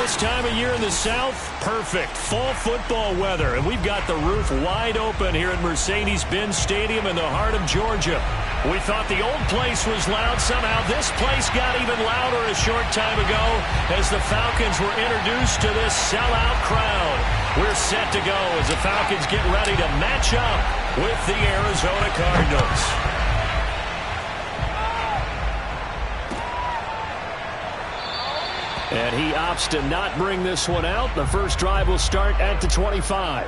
This time of year in the South, perfect fall football weather. And we've got the roof wide open here at Mercedes-Benz Stadium in the heart of Georgia. We thought the old place was loud. Somehow this place got even louder a short time ago as the Falcons were introduced to this sellout crowd. We're set to go as the Falcons get ready to match up with the Arizona Cardinals. And he opts to not bring this one out. The first drive will start at the 25.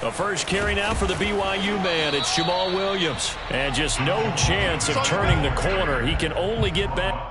The first carry now for the BYU man. It's Jamal Williams. And just no chance of turning the corner. He can only get back.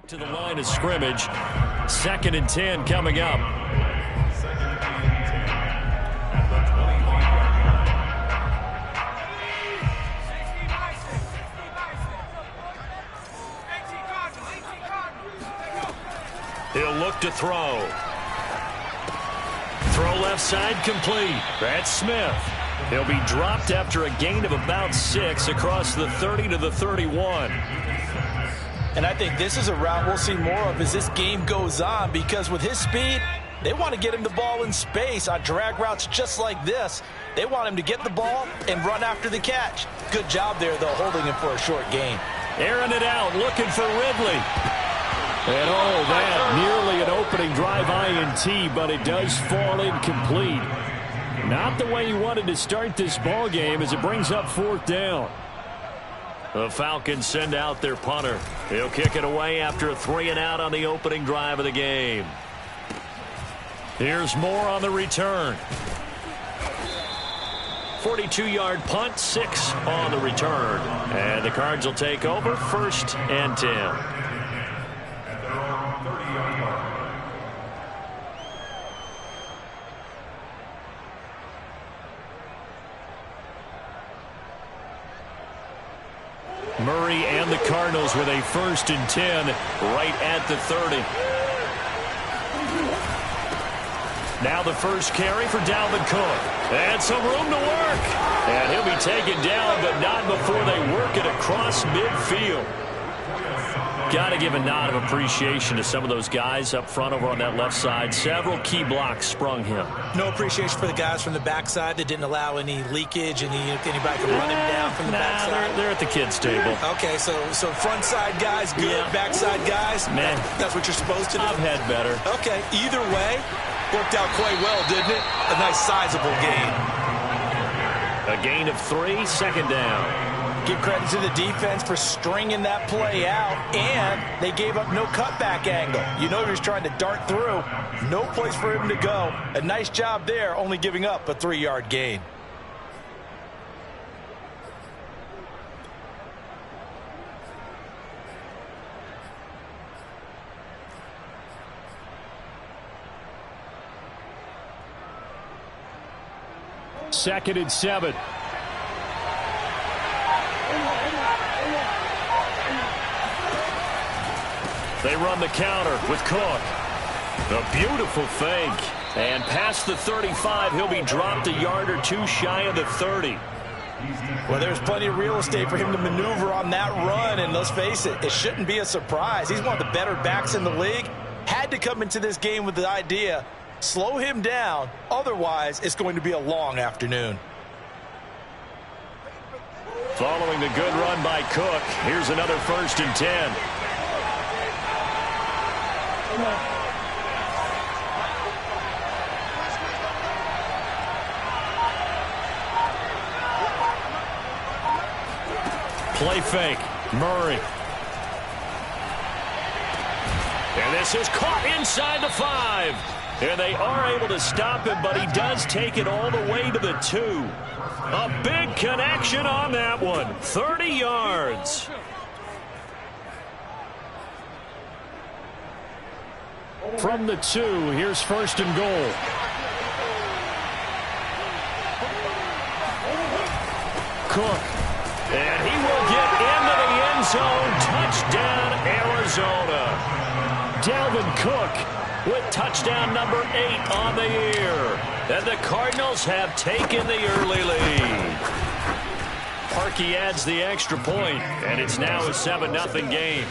To the line of scrimmage. 2nd and 10 coming up. He'll look to throw. Throw left side complete. That's Smith. He'll be dropped after a gain of about 6 across the 30 to the 31. And I think this is a route we'll see more of as this game goes on, because with his speed, they want to get him the ball in space on drag routes just like this. They want him to get the ball and run after the catch. Good job there, though, holding him for a short gain. Airing it out, looking for Ridley. And oh, that nearly an opening drive INT, but it does fall incomplete. Not the way you wanted to start this ball game as it brings up 4th down. The Falcons send out their punter. He'll kick it away after a 3-and-out on the opening drive of the game. Here's more on the return. 42-yard punt, 6 on the return. And the Cards will take over 1st and 10. Murray and the Cardinals with a 1st and 10 right at the 30. Now the first carry for Dalvin Cook. And some room to work. And he'll be taken down, but not before they work it across midfield. Got to give a nod of appreciation to some of those guys up front over on that left side. Several key blocks sprung him. No appreciation for the guys from the backside that didn't allow any leakage, anybody could run him down from the backside. They're at the kids' table. Okay, so front side guys good, yeah. Backside guys, man, that's what you're supposed to do. I've had better. Okay, either way, worked out quite well, didn't it? A nice sizable gain. A gain of 3, 2nd down. Give credit to the defense for stringing that play out, and they gave up no cutback angle. You know he was trying to dart through. No place for him to go. A nice job there, only giving up a 3-yard gain. Second and 7. They run the counter with Cook. A beautiful fake. And past the 35, he'll be dropped a yard or 2 shy of the 30. Well, there's plenty of real estate for him to maneuver on that run, and let's face it, it shouldn't be a surprise. He's one of the better backs in the league. Had to come into this game with the idea, slow him down, otherwise it's going to be a long afternoon. Following the good run by Cook, here's another 1st and 10. Play fake. Murray. And this is caught inside the 5. And they are able to stop him, but he does take it all the way to the 2. A big connection on that one. 30 yards. From the 2, here's 1st and goal. Cook. And he will get into the end zone. Touchdown, Arizona. Dalvin Cook with touchdown number 8 on the year. And the Cardinals have taken the early lead. Parkey adds the extra point, and it's now a 7-0 game.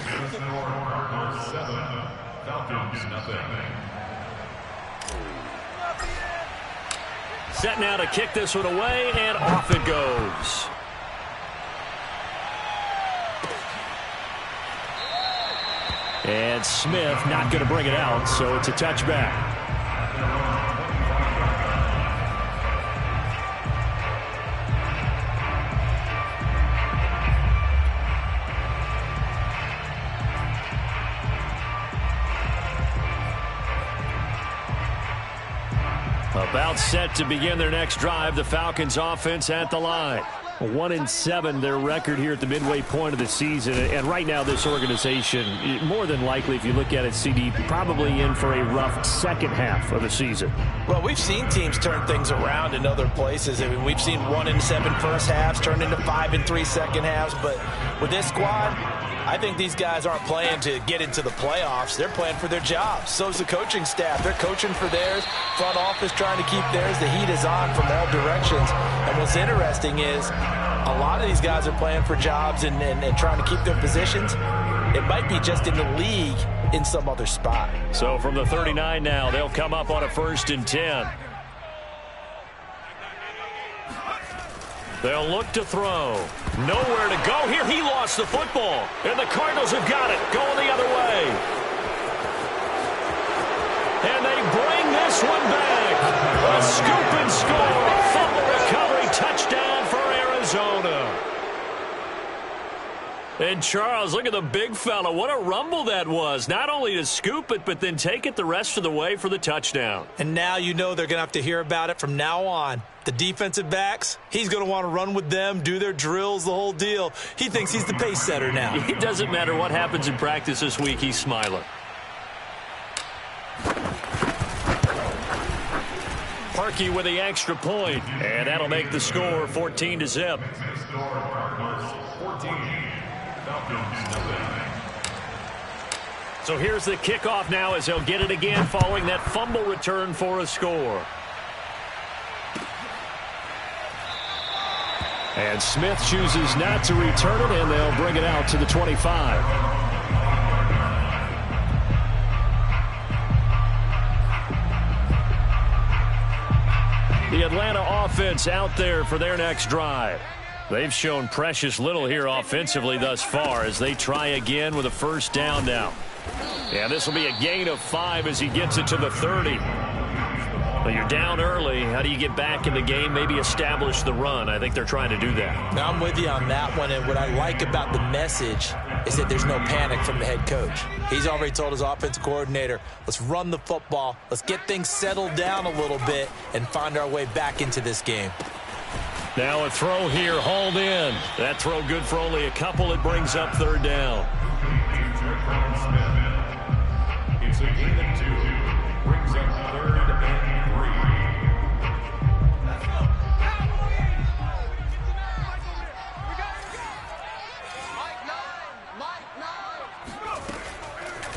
Set now to kick this one away, and off it goes. And Smith not going to bring it out, so it's a touchback. About set to begin their next drive. The Falcons offense at the line. 1-7 their record here at the midway point of the season. And right now this organization, more than likely if you look at it, CD, probably in for a rough second half of the season. Well, we've seen teams turn things around in other places. I mean, we've seen 1-7 first halves turn into 5-3 second halves. But with this squad, I think these guys aren't playing to get into the playoffs. They're playing for their jobs. So's the coaching staff. They're coaching for theirs. Front office trying to keep theirs. The heat is on from all directions. And what's interesting is a lot of these guys are playing for jobs and trying to keep their positions. It might be just in the league in some other spot. So from the 39 now, they'll come up on a 1st and 10. They'll look to throw. Nowhere to go here. He lost the football. And the Cardinals have got it. Going the other way. And they bring this one back. A scoop and score. A fumble recovery. Touchdown for Arizona. And Charles, look at the big fella. What a rumble that was. Not only to scoop it, but then take it the rest of the way for the touchdown. And now you know they're going to have to hear about it from now on. The defensive backs, he's going to want to run with them, do their drills, the whole deal. He thinks he's the pace setter now. It doesn't matter what happens in practice this week, he's smiling. Parkey with the extra point, and that'll make the score 14-0. So here's the kickoff now as they'll get it again following that fumble return for a score. And Smith chooses not to return it, and they'll bring it out to the 25. The Atlanta offense out there for their next drive. They've shown precious little here offensively thus far as they try again with a 1st down now. And this will be a gain of 5 as he gets it to the 30. Well, you're down early. How do you get back in the game, maybe establish the run? I think they're trying to do that. Now, I'm with you on that one, and what I like about the message is that there's no panic from the head coach. He's already told his offensive coordinator, let's run the football, let's get things settled down a little bit and find our way back into this game. Now a throw here, hauled in. That throw good for only a couple. It brings up 3rd down. It's a gain of 2. Brings up 3rd and 3.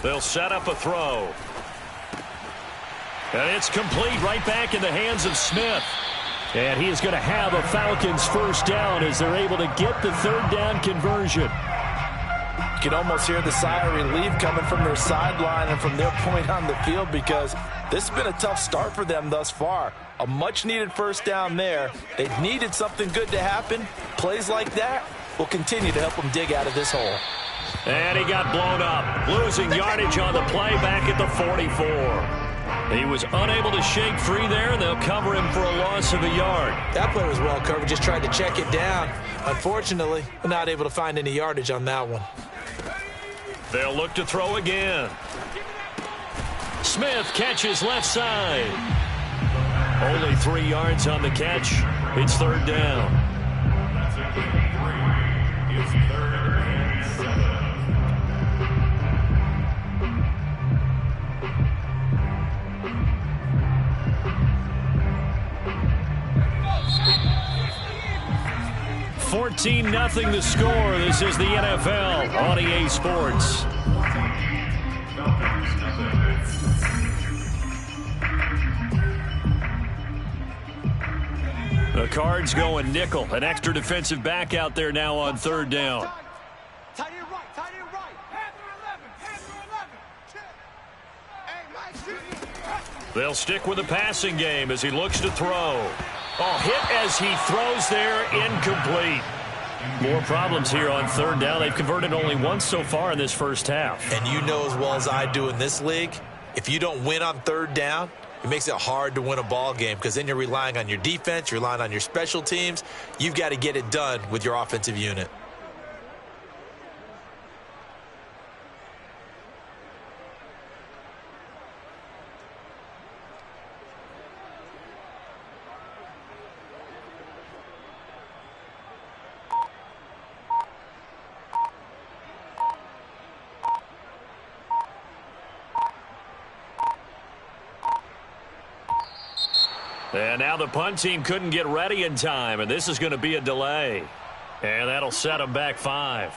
They'll set up a throw. And it's complete right back in the hands of Smith. And he is going to have a Falcons 1st down as they're able to get the 3rd down conversion. You can almost hear the sigh of relief coming from their sideline and from their point on the field because this has been a tough start for them thus far. A much-needed 1st down there. They needed something good to happen. Plays like that will continue to help them dig out of this hole. And he got blown up. Losing yardage on the play back at the 44. He was unable to shake free there, and they'll cover him for a loss loss of a yard. That play was well covered. Just tried to check it down. Unfortunately, we're not able to find any yardage on that one. They'll look to throw again. Smith catches left side. Only 3 yards on the catch. It's third down. That's it for 3. It's 3rd and 7. $14-0 the score. This is the NFL on EA Sports. The Cards going nickel. An extra defensive back out there now on third down. Tight end right, tight end right. Hand through 11, hand through 11. They'll stick with the passing game as he looks to throw. Oh, hit as he throws there, incomplete. More problems here on third down. They've converted only once so far in this first half. And you know as well as I do in this league, if you don't win on third down, it makes it hard to win a ball game because then you're relying on your defense, you're relying on your special teams. You've got to get it done with your offensive unit. And now the punt team couldn't get ready in time, and this is going to be a delay. And that'll set them back 5.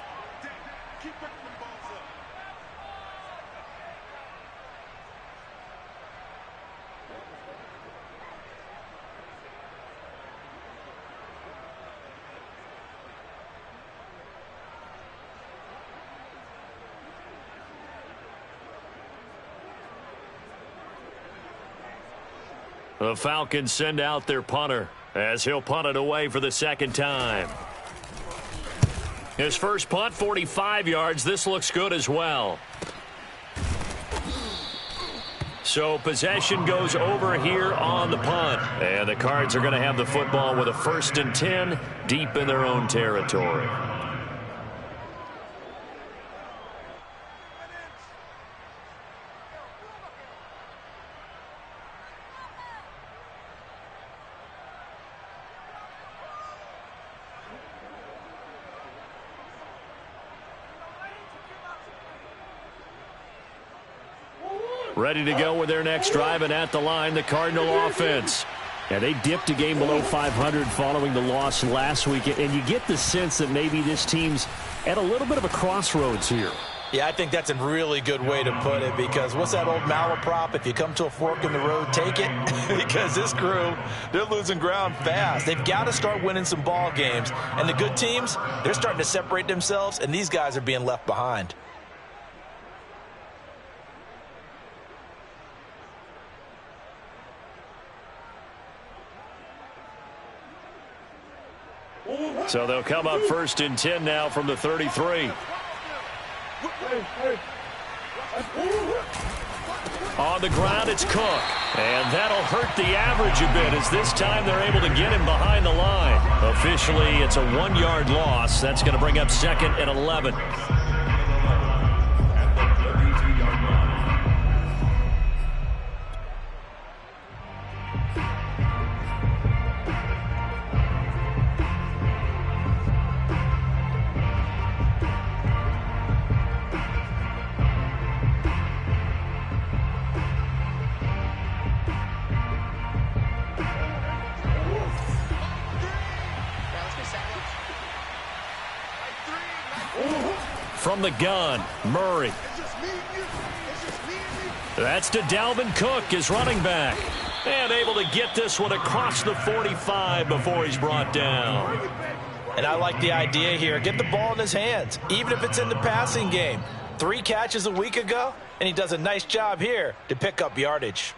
The Falcons send out their punter as he'll punt it away for the second time. His first punt, 45 yards. This looks good as well. So possession goes over here on the punt. And the Cards are going to have the football with a 1st and 10 deep in their own territory. Ready to go with their next drive, and at the line, the Cardinal offense. And they dipped a game below 500 following the loss last week, and you get the sense that maybe this team's at a little bit of a crossroads here. Yeah, I think that's a really good way to put it because what's that old malaprop? If you come to a fork in the road, take it. Because this crew, they're losing ground fast. They've got to start winning some ball games. And the good teams, they're starting to separate themselves, and these guys are being left behind. So they'll come up 1st and 10 now from the 33. On the ground, it's Cook. And that'll hurt the average a bit as this time they're able to get him behind the line. Officially, it's a 1-yard loss. That's going to bring up 2nd and 11. From the gun, Murray. That's to Dalvin Cook, his running back. And able to get this one across the 45 before he's brought down. And I like the idea here. Get the ball in his hands, even if it's in the passing game. 3 catches a week ago, and he does a nice job here to pick up yardage.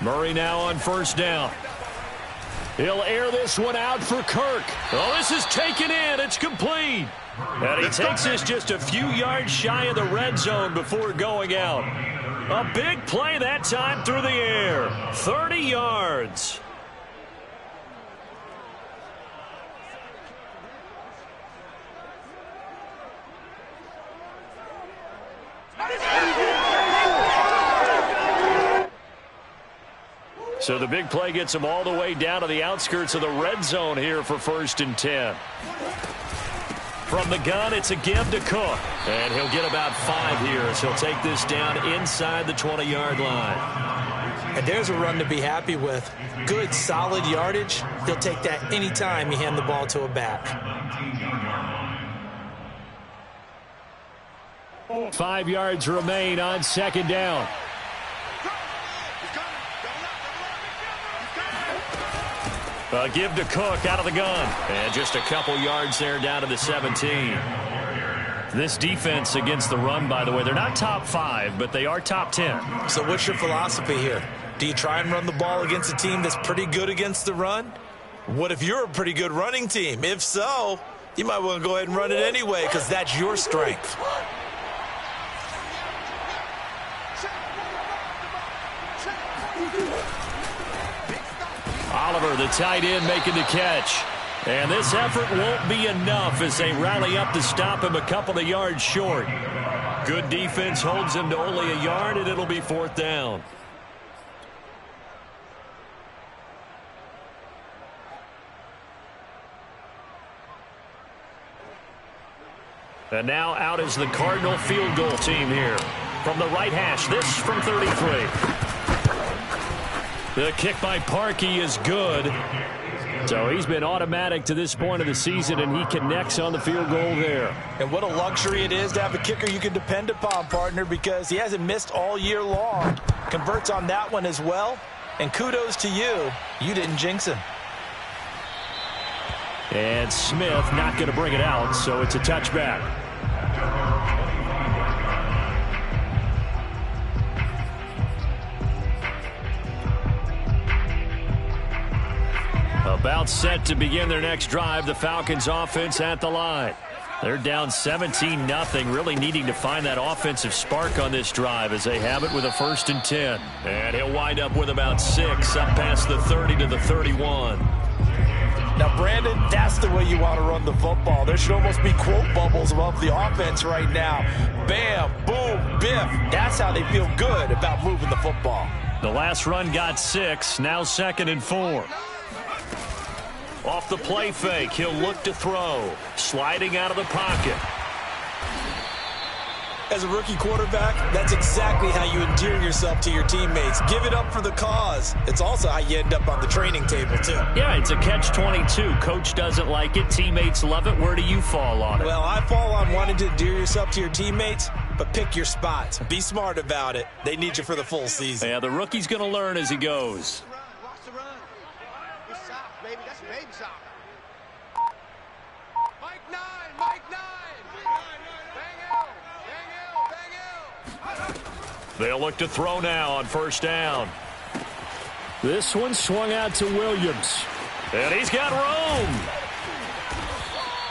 Murray now on 1st down. He'll air this one out for Kirk. Oh, this is taken in. It's complete. And he takes this just a few yards shy of the red zone before going out. A big play that time through the air. 30 yards. So the big play gets him all the way down to the outskirts of the red zone here for 1st and 10. From the gun, it's a give to Cook. And he'll get about 5 here as he'll take this down inside the 20-yard line. And there's a run to be happy with. Good, solid yardage. He'll take that anytime you hand the ball to a back. 5 yards remain on 2nd down. A give to Cook out of the gun. And just a couple yards there down to the 17. This defense against the run, by the way, they're not top 5, but they are top 10. So what's your philosophy here? Do you try and run the ball against a team that's pretty good against the run? What if you're a pretty good running team? If so, you might want to go ahead and run it anyway because that's your strength. Oliver, the tight end, making the catch. And this effort won't be enough as they rally up to stop him a couple of yards short. Good defense holds him to only a yard, and it'll be 4th down. And now out is the Cardinal field goal team here. From the right hash, this from 33. The kick by Parkey is good. So he's been automatic to this point of the season, and he connects on the field goal there. And what a luxury it is to have a kicker you can depend upon, partner, because he hasn't missed all year long. Converts on that one as well. And kudos to you. You didn't jinx him. And Smith not going to bring it out, so it's a touchback. About set to begin their next drive, the Falcons offense at the line. They're down 17-0, really needing to find that offensive spark on this drive as they have it with a 1st and 10. And he'll wind up with about 6 up past the 30 to the 31. Now, Brandon, that's the way you want to run the football. There should almost be quote bubbles above the offense right now. Bam, boom, biff. That's how they feel good about moving the football. The last run got 6, now 2nd and 4. Off the play fake, he'll look to throw. Sliding out of the pocket. As a rookie quarterback, that's exactly how you endear yourself to your teammates. Give it up for the cause. It's also how you end up on the training table, too. Yeah, it's a catch-22. Coach doesn't like it. Teammates love it. Where do you fall on it? Well, I fall on wanting to endear yourself to your teammates, but pick your spots. Be smart about it. They need you for the full season. Yeah, the rookie's going to learn as he goes. Watch the run. Good sock, baby. That's a baby sock. Mike 9. Mike 9. Bang L. They'll look to throw now on 1st down. This one swung out to Williams. And he's got room.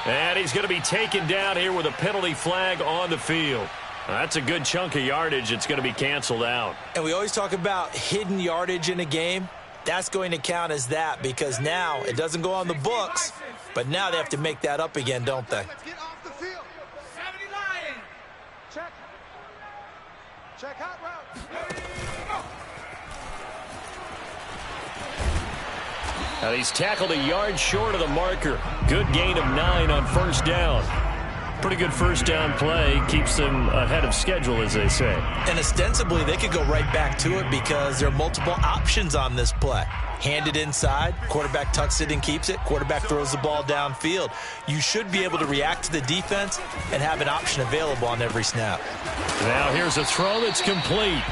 And he's going to be taken down here with a penalty flag on the field. That's a good chunk of yardage. It's going to be canceled out. And we always talk about hidden yardage in a game. That's going to count as that because now it doesn't go on the books, but now they have to make that up again, don't they? Let's get off the field. 79. Check. Check hot route. And he's tackled a yard short of the marker. Good gain of 9 on 1st down. Pretty good 1st down play. Keeps them ahead of schedule, as they say. And ostensibly, they could go right back to it because there are multiple options on this play. Hand it inside, quarterback tucks it and keeps it, quarterback throws the ball downfield. You should be able to react to the defense and have an option available on every snap. Now here's a throw that's complete.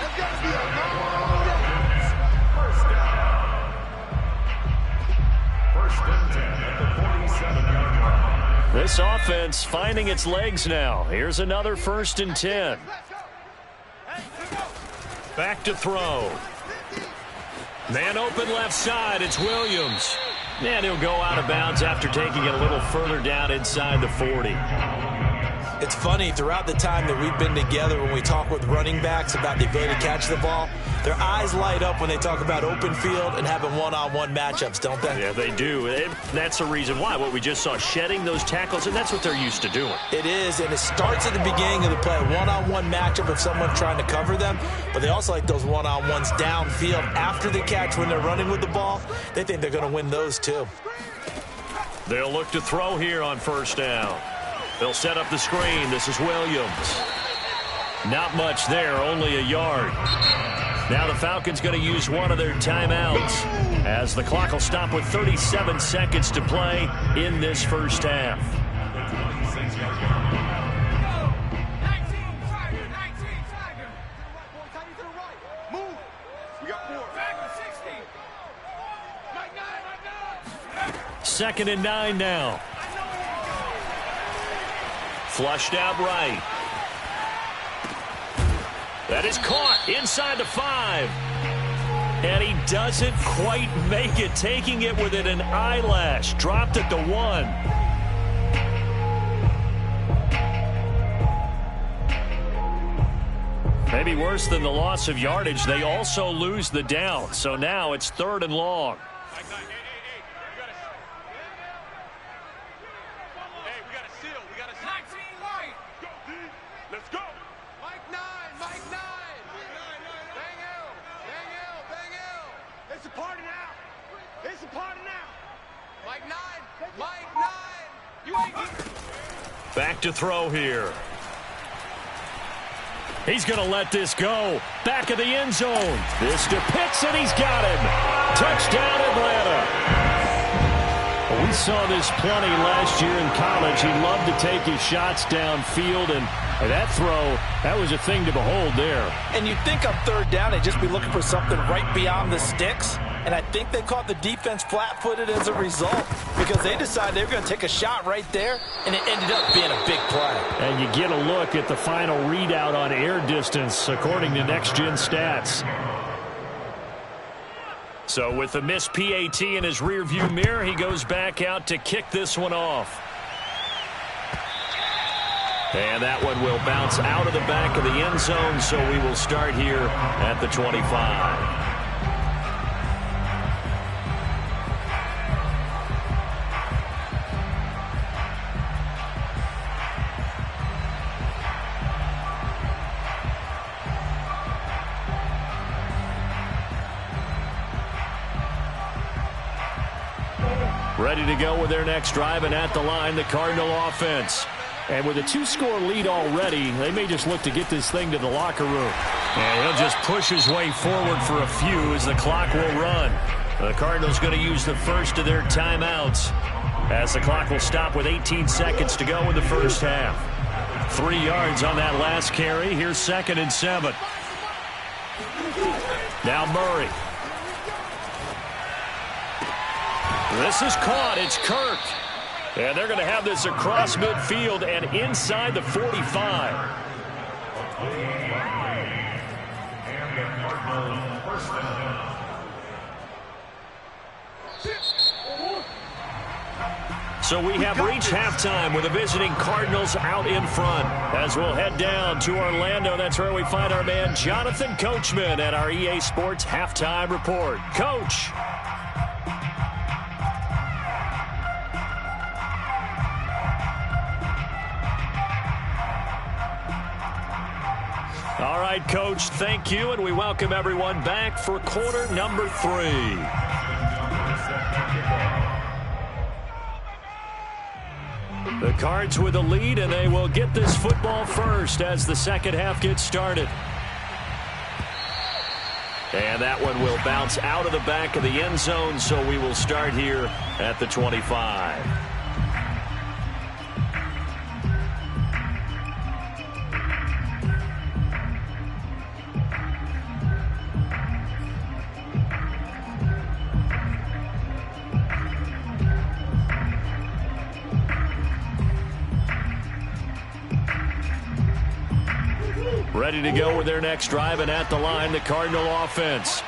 This offense finding its legs now. Here's another 1st and 10. Back to throw. Man open left side. It's Williams. And he'll go out of bounds after taking it a little further down inside the 40. It's funny, throughout the time that we've been together, when we talk with running backs about the ability to catch the ball, their eyes light up when they talk about open field and having one-on-one matchups, don't they? Yeah, they do. That's the reason why. What we just saw, shedding those tackles, and that's what they're used to doing. It is, and it starts at the beginning of the play, one-on-one matchup of someone trying to cover them, but they also like those one-on-ones downfield after the catch when they're running with the ball. They think they're going to win those too. They'll look to throw here on first down. They'll set up the screen. This is Williams. Not much there, only a yard. Now the Falcons going to use one of their timeouts as the clock will stop with 37 seconds to play in this first half. Second and 9 now. Flushed out right. That is caught inside the 5. And he doesn't quite make it, taking it within an eyelash. Dropped at the 1. Maybe worse than the loss of yardage, they also lose the down. So now it's 3rd and long. Back to throw here. He's going to let this go. Back of the end zone. This to Pitts, and he's got him. Touchdown, Atlanta. Well, we saw this plenty last year in college. He loved to take his shots downfield, and that throw, that was a thing to behold there. And you'd think on 3rd down they'd just be looking for something right beyond the sticks. And I think they caught the defense flat-footed as a result because they decided they were going to take a shot right there, and it ended up being a big play. And you get a look at the final readout on air distance according to Next Gen Stats. So with the missed PAT in his rearview mirror, he goes back out to kick this one off. And that one will bounce out of the back of the end zone, so we will start here at the 25. Ready to go with their next drive, and at the line, the Cardinal offense. And with a 2-score lead already, they may just look to get this thing to the locker room. And he'll just push his way forward for a few as the clock will run. The Cardinals going to use the first of their timeouts as the clock will stop with 18 seconds to go in the first half. 3 yards on that last carry. Here's 2nd and 7. Now Murray. This is caught. It's Kirk. And they're going to have this across midfield and inside the 45. So we have reached halftime with the visiting Cardinals out in front. As we'll head down to Orlando, that's where we find our man Jonathan Coachman at our EA Sports Halftime Report. Coach. All right, Coach, thank you, and we welcome everyone back for quarter number 3. The Cards with the lead, and they will get this football first as the second half gets started. And that one will bounce out of the back of the end zone, so we will start here at the 25. Ready to go with their next drive, and at the line, the Cardinal offense.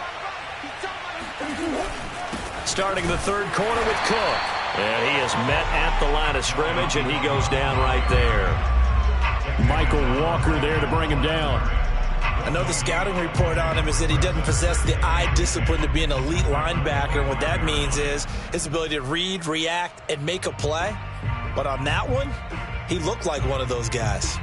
starting the third quarter with Cook. And he is met at the line of scrimmage, and he goes down right there. Michael Walker there to bring him down. I know the scouting report on him is that he doesn't possess the eye discipline to be an elite linebacker. And what that means is his ability to read, react, and make a play. But on that one, he looked like one of those guys.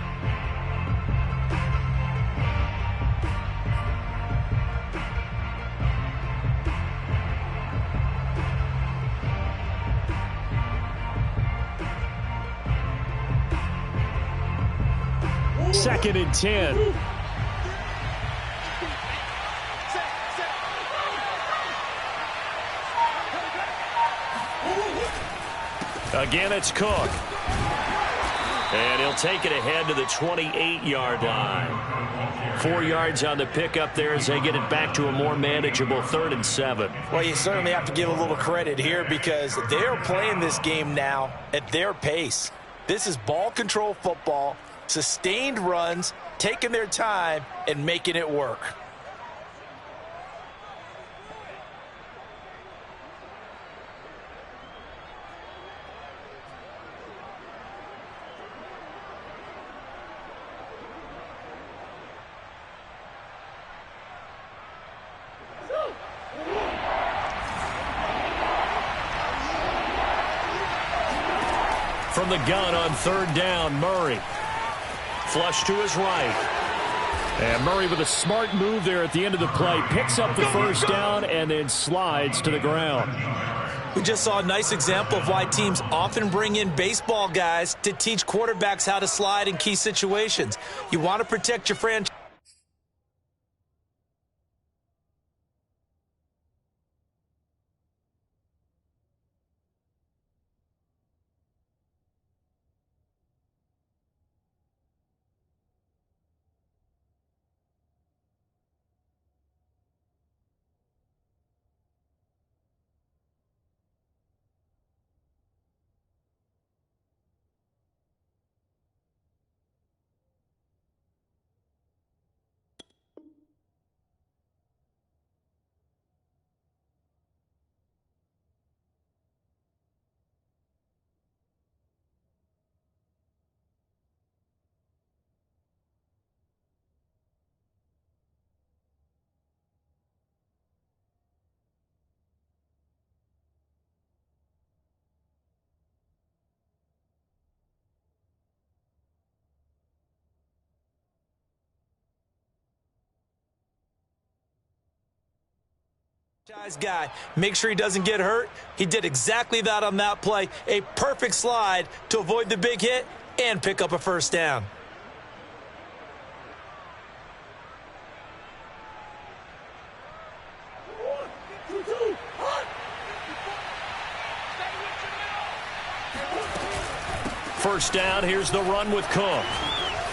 Second and 10. Again, it's Cook. And he'll take it ahead to the 28-yard line. 4 yards on the pickup there as they get it back to a more manageable 3rd and 7. Well, you certainly have to give a little credit here because they're playing this game now at their pace. This is ball control football, sustained runs, taking their time, and making it work. From the gun on 3rd down, Murray. Flush to his right. And Murray with a smart move there at the end of the play. Picks up the first down and then slides to the ground. We just saw a nice example of why teams often bring in baseball guys to teach quarterbacks how to slide in key situations. You want to protect your franchise. Guy, make sure he doesn't get hurt. He did exactly that on that play. A perfect slide to avoid the big hit and pick up a first down. First down, here's the run with Cook.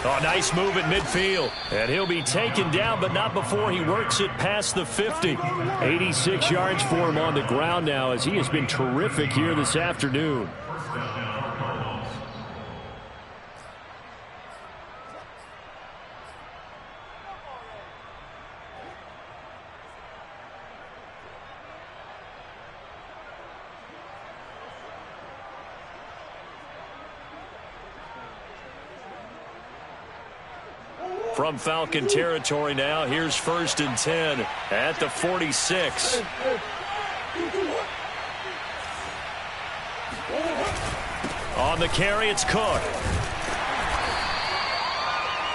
Oh, nice move at midfield. And he'll be taken down, but not before he works it past the 50. 86 yards for him on the ground now as he has been terrific here this afternoon. From Falcon territory now, here's 1st and 10 at the 46. On the carry, it's Cook.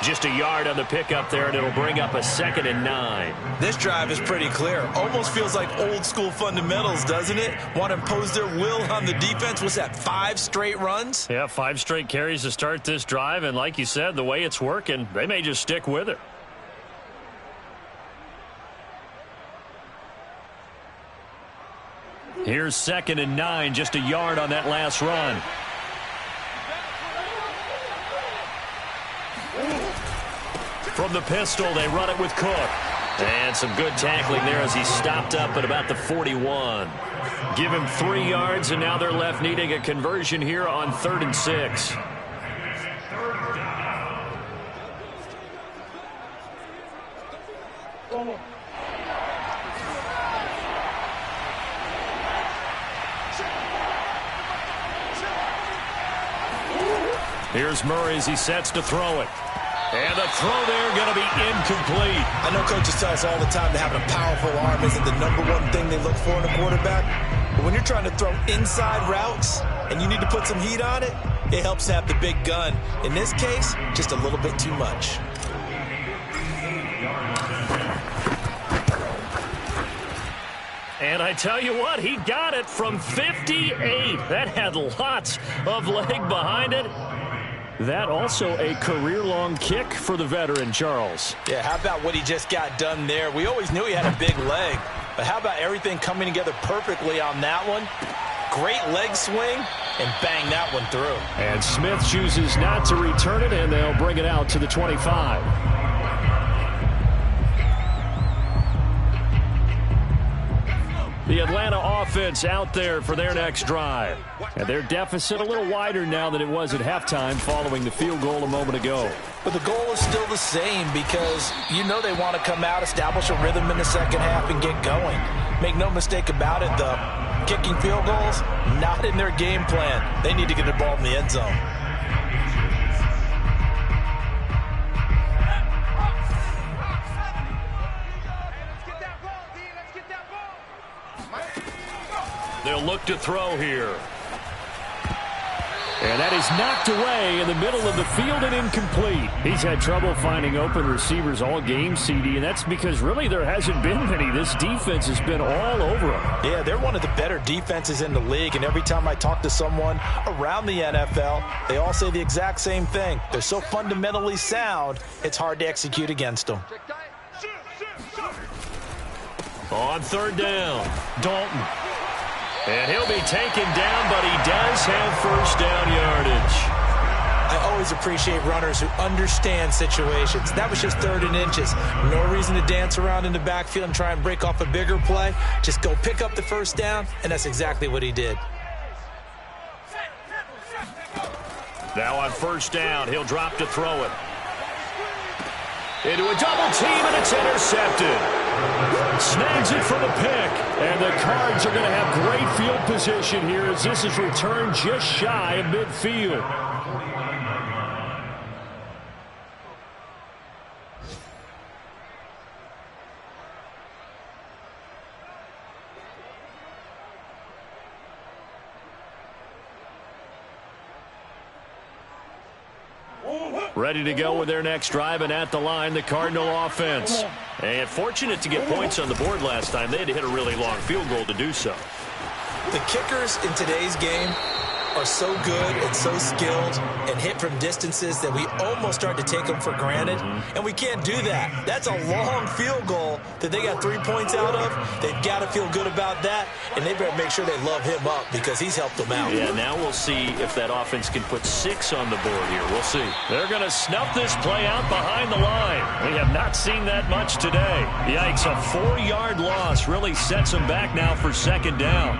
Just a yard on the pickup there, and it'll bring up a 2nd and 9. This drive is pretty clear. Almost feels like old school fundamentals, doesn't it? Want to impose their will on the defense. What's that, 5 straight runs? Yeah, 5 straight carries to start this drive, and like you said, the way it's working, they may just stick with it. Here's 2nd and 9, just a yard on that last run. From the pistol, they run it with Cook. And some good tackling there as he stopped up at about the 41. Give him 3 yards, and now they're left needing a conversion here on 3rd and 6. Here's Murray as he sets to throw it. And the throw there going to be incomplete. I know coaches tell us all the time that having a powerful arm isn't the #1 thing they look for in a quarterback. But when you're trying to throw inside routes and you need to put some heat on it, it helps to have the big gun. In this case, just a little bit too much. And I tell you what, he got it from 58. That had lots of leg behind it. That also a career-long kick for the veteran, Charles. Yeah, how about what he just got done there? We always knew he had a big leg, but how about everything coming together perfectly on that one? Great leg swing, and bang that one through. And Smith chooses not to return it, and they'll bring it out to the 25. The Atlanta offense out there for their next drive. And their deficit a little wider now than it was at halftime following the field goal a moment ago. But the goal is still the same because you know they want to come out, establish a rhythm in the second half, and get going. Make no mistake about it, though. Kicking field goals, not in their game plan. They need to get the ball in the end zone. They'll look to throw here. And that is knocked away in the middle of the field and incomplete. He's had trouble finding open receivers all game, CD, and that's because really there hasn't been many. This defense has been all over them. Yeah, they're one of the better defenses in the league, and every time I talk to someone around the NFL, they all say the exact same thing. They're so fundamentally sound, it's hard to execute against them. On third down, Dalton. And he'll be taken down, but he does have first down yardage. I always appreciate runners who understand situations. That was just 3rd and inches. No reason to dance around in the backfield and try and break off a bigger play. Just go pick up the first down, and that's exactly what he did. Now on first down, he'll drop to throw it. Into a double team, and it's intercepted. Snags it for the pick, and the Cards are going to have great field position here as this is returned just shy of midfield. Ready to go with their next drive, and at the line, the Cardinal offense. And fortunate to get points on the board last time. They had to hit a really long field goal to do so. The kickers in today's game are so good and so skilled and hit from distances that we almost start to take them for granted. And we can't do that. That's a long field goal that they got 3 points out of. They've got to feel good about that, and they better make sure they love him up because he's helped them out. Yeah, now we'll see if that offense can put 6 on the board here. We'll see. They're going to snuff this play out behind the line. We have not seen that much today. Yikes, a 4-yard loss really sets them back now for second down.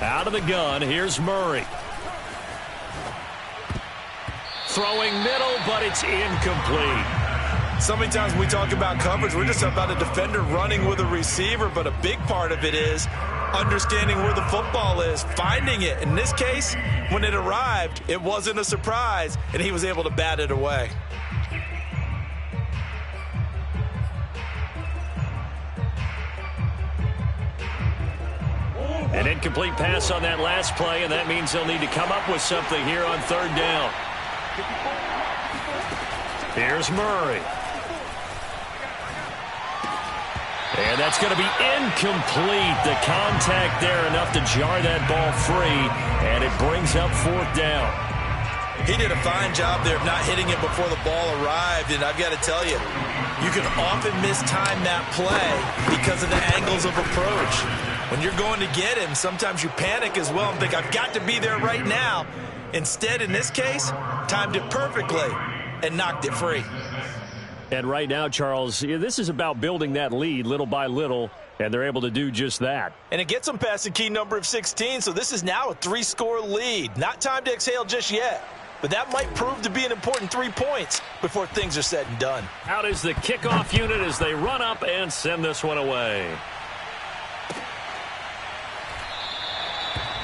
Out of the gun, here's Murray. Throwing middle, but it's incomplete. So many times when we talk about coverage, we're just about a defender running with a receiver, but a big part of it is understanding where the football is, finding it. In this case, when it arrived, it wasn't a surprise, and he was able to bat it away. An incomplete pass on that last play, and that means they'll need to come up with something here on third down. Here's Murray. And that's going to be incomplete. The contact there enough to jar that ball free, and it brings up fourth down. He did a fine job there of not hitting it before the ball arrived, and I've got to tell you, you can often mistime that play because of the angles of approach. When you're going to get him, sometimes you panic as well and think, I've got to be there right now. Instead, in this case, timed it perfectly and knocked it free. And right now, Charles, this is about building that lead little by little, and they're able to do just that. And it gets them past the key number of 16, so this is now a 3-score lead. Not time to exhale just yet, but that might prove to be an important 3 points before things are said and done. Out is the kickoff unit as they run up and send this one away.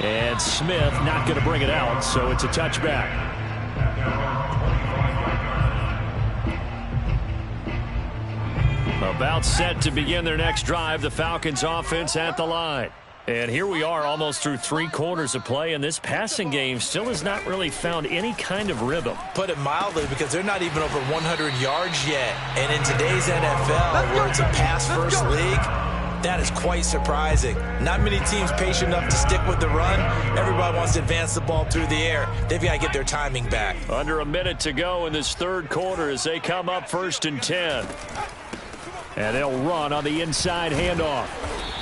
And Smith not going to bring it out, so it's a touchback. About set to begin their next drive, the Falcons offense at the line. And here we are almost through 3 quarters of play, and this passing game still has not really found any kind of rhythm. Put it mildly, because they're not even over 100 yards yet. And in today's NFL, where it's a pass-first league, that is quite surprising. Not many teams patient enough to stick with the run. Everybody wants to advance the ball through the air. They've got to get their timing back. Under a minute to go in this 3rd quarter as they come up 1st and 10. And they'll run on the inside handoff.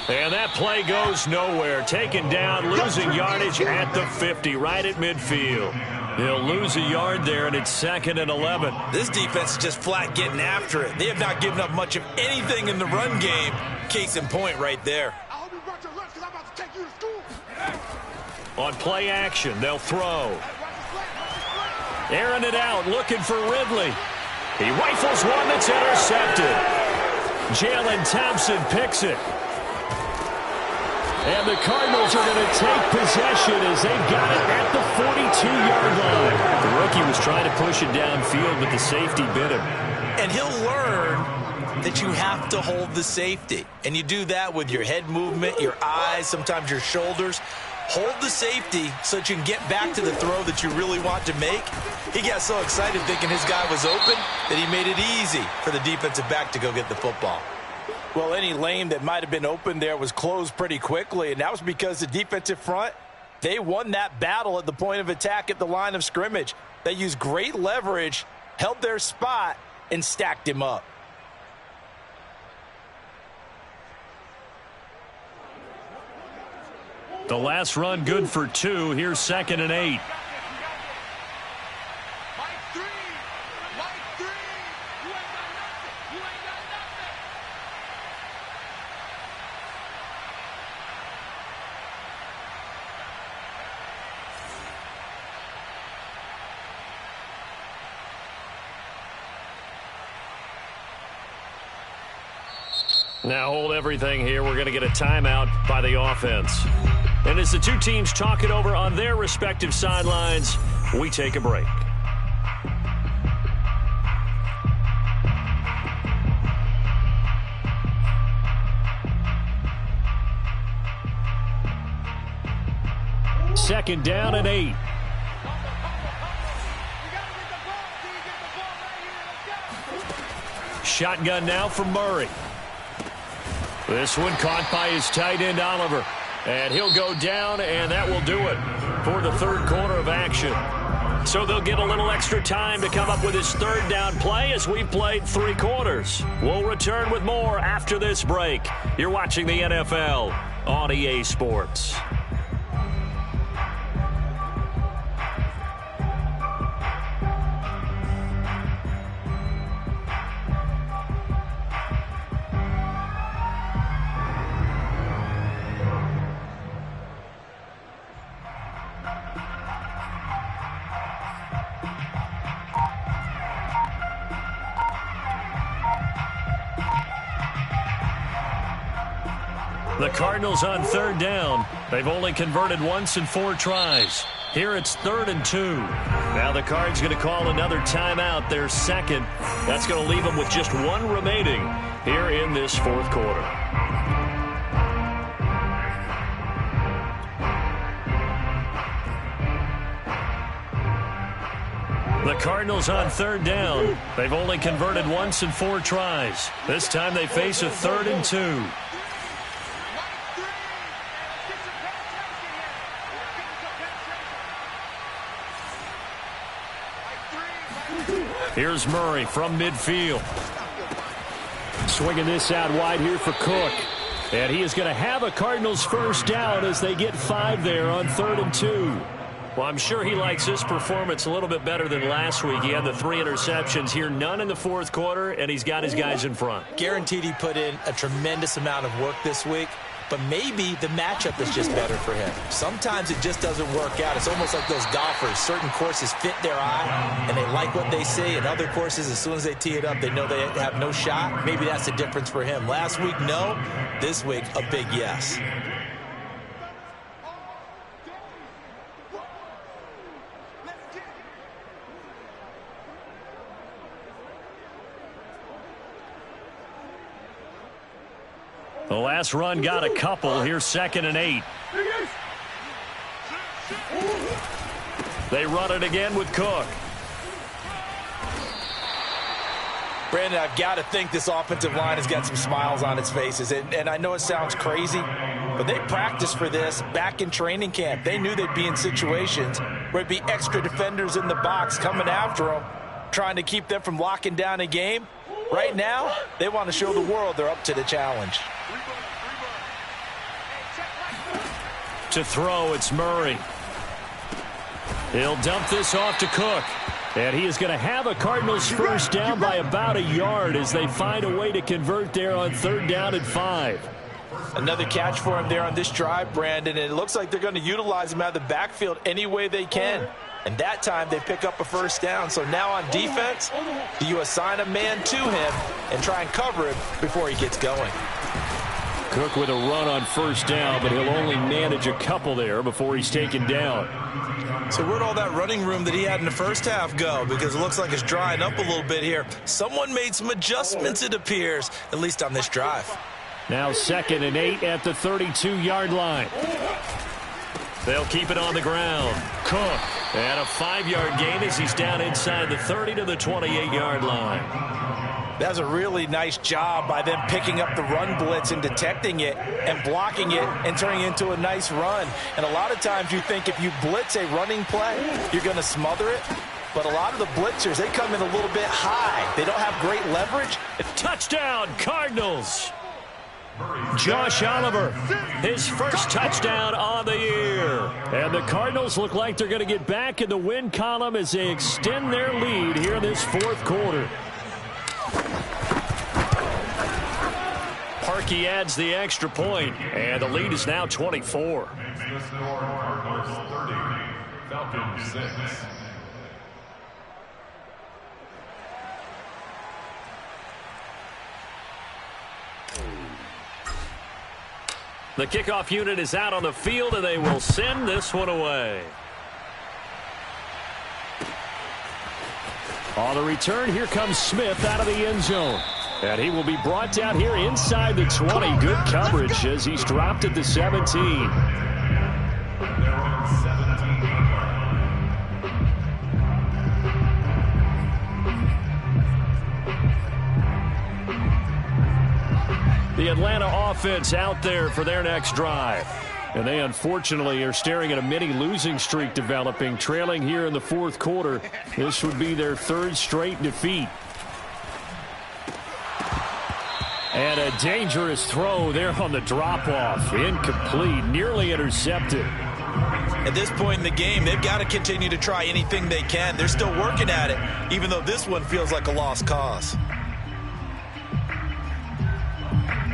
And that play goes nowhere. Taken down, losing yardage at the 50, right at midfield. They'll lose a yard there, and it's 2nd and 11. This defense is just flat getting after it. They have not given up much of anything in the run game. Case in point right there. On play action, they'll throw. Airing it out, looking for Ridley. He rifles one that's intercepted. Jalen Thompson picks it. And the Cardinals are going to take possession as they've got it at the 42-yard line. The rookie was trying to push it downfield, but the safety bit him. And he'll learn that you have to hold the safety. And you do that with your head movement, your eyes, sometimes your shoulders. Hold the safety so that you can get back to the throw that you really want to make. He got so excited thinking his guy was open that he made it easy for the defensive back to go get the football. Well, any lane that might have been open there was closed pretty quickly, and that was because the defensive front, they won that battle at the point of attack at the line of scrimmage. They used great leverage, held their spot, and stacked him up. The last run good for 2. Here's 2nd and 8. Now hold everything here. We're going to get a timeout by the offense. And as the 2 teams talk it over on their respective sidelines, we take a break. Second down and 8. Shotgun now from Murray. This one caught by his tight end, Oliver. And he'll go down, and that will do it for the 3rd quarter of action. So they'll get a little extra time to come up with his 3rd down play as we've played 3 quarters. We'll return with more after this break. You're watching the NFL on EA Sports. The Cardinals on 3rd down. They've only converted once in 4 tries. Here it's 3rd and 2. Now the Cards going to call another timeout, their 2nd. That's going to leave them with just 1 remaining here in this 4th quarter. The Cardinals on 3rd down. They've only converted once in 4 tries. This time they face a 3rd and 2. Here's Murray from midfield. Swinging this out wide here for Cook. And he is going to have a Cardinals 1st down as they get 5 there on 3rd and 2. Well, I'm sure he likes his performance a little bit better than last week. He had the 3 interceptions here, none in the 4th quarter, and he's got his guys in front. Guaranteed he put in a tremendous amount of work this week. But maybe the matchup is just better for him. Sometimes it just doesn't work out. It's almost like those golfers. Certain courses fit their eye, and they like what they see. And other courses, as soon as they tee it up, they know they have no shot. Maybe that's the difference for him. Last week, no. This week, a big yes. The last run got a couple. Here's 2nd and 8. They run it again with Cook. Brandon, I've got to think this offensive line has got some smiles on its faces. And I know it sounds crazy, but they practiced for this back in training camp. They knew they'd be in situations where it'd be extra defenders in the box coming after them, trying to keep them from locking down a game. Right now, they want to show the world they're up to the challenge. To throw, it's Murray. He'll dump this off to Cook. And he is going to have a Cardinals first down by about a yard as they find a way to convert there on 3rd down and 5. Another catch for him there on this drive, Brandon, and it looks like they're going to utilize him out of the backfield any way they can. And that time they pick up a first down. So now on defense, do you assign a man to him and try and cover him before he gets going? Cook with a run on 1st down, but he'll only manage a couple there before he's taken down. So where'd all that running room that he had in the first half go? Because it looks like it's drying up a little bit here. Someone made some adjustments, it appears, at least on this drive. Now 2nd and 8 at the 32-yard line. They'll keep it on the ground. Cook and a 5-yard gain as he's down inside the 30 to the 28-yard line. That's a really nice job by them picking up the run blitz and detecting it and blocking it and turning it into a nice run. And a lot of times you think if you blitz a running play, you're going to smother it. But a lot of the blitzers, they come in a little bit high. They don't have great leverage. Touchdown, Cardinals. Josh Oliver, his first touchdown on the year. And the Cardinals look like they're going to get back in the win column as they extend their lead here in this 4th quarter. Parkey adds the extra point, and the lead is now 24. Cardinals 30, Falcons 6. The kickoff unit is out on the field, and they will send this one away. On the return, here comes Smith out of the end zone. And he will be brought down here inside the 20. Good coverage as he's dropped at the 17. The Atlanta offense out there for their next drive. And they unfortunately are staring at a mini losing streak developing, trailing here in the 4th quarter. This would be their 3rd straight defeat. And a dangerous throw there on the drop-off. Incomplete, nearly intercepted. At this point in the game, they've got to continue to try anything they can. They're still working at it, even though this one feels like a lost cause.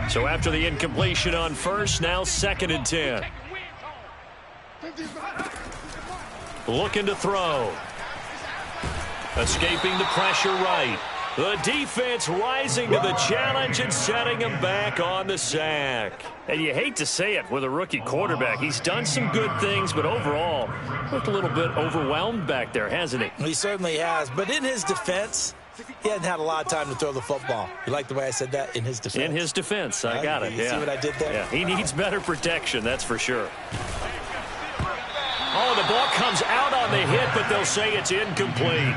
So after the incompletion on 1st, now 2nd and 10. Looking to throw. Escaping the pressure right. The defense rising to the challenge and setting him back on the sack. And you hate to say it with a rookie quarterback. He's done some good things, but overall, looked a little bit overwhelmed back there, hasn't he? He certainly has. But in his defense, he hasn't had a lot of time to throw the football. You like the way I said that? In his defense. In his defense. I got it. You see what I did there? Yeah, he needs better protection, that's for sure. Oh, the ball comes out on the hit, but they'll say it's incomplete.